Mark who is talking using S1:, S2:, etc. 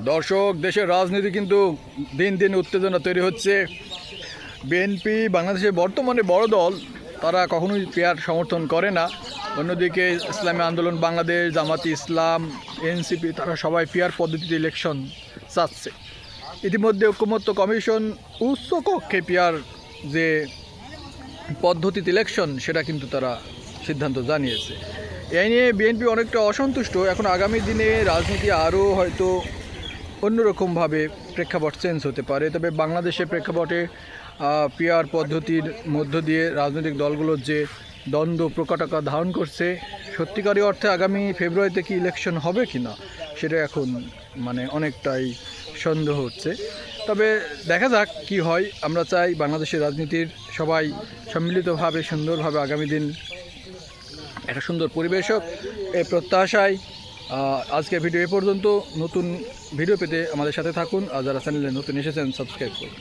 S1: দর্শক, দেশের রাজনীতি কিন্তু দিন দিন উত্তেজনা তৈরি হচ্ছে। বিএনপি বাংলাদেশের বর্তমানে বড় দল, তারা কখনোই পেয়ার সমর্থন করে না। অন্যদিকে ইসলামী আন্দোলন বাংলাদেশ, জামাতি ইসলাম, এনসিপি, তারা সবাই পেয়ার পদ্ধতিতে ইলেকশন চাচ্ছে। ইতিমধ্যে ঐকমত্য কমিশন উচ্চ কক্ষে পেয়ার যে পদ্ধতিতে ইলেকশন, সেটা কিন্তু তারা সিদ্ধান্ত জানিয়েছে। এই নিয়ে বিএনপি অনেকটা অসন্তুষ্ট। এখন আগামী দিনে রাজনীতি আরও হয়তো অন্যরকমভাবে প্রেক্ষাপট চেঞ্জ হতে পারে। তবে বাংলাদেশের প্রেক্ষাপটে পিআর পদ্ধতির মধ্য দিয়ে রাজনৈতিক দলগুলোর যে দ্বন্দ্ব প্রকটাকার ধারণ করছে, সত্যিকারী অর্থে আগামী ফেব্রুয়ারিতে কি ইলেকশন হবে কি না, সেটা এখন অনেকটাই সন্দেহ হচ্ছে। তবে দেখা যাক কি হয়। আমরা চাই বাংলাদেশের রাজনীতির সবাই সম্মিলিতভাবে সুন্দরভাবে আগামী দিন একটা সুন্দর পরিবেশ হোক, এই প্রত্যাশায় আজকের ভিডিও এ পর্যন্ত। নতুন ভিডিও পেতে আমাদের সাথে থাকুন, আর যারা চ্যানেলে নতুন এসেছেন সাবস্ক্রাইব করুন।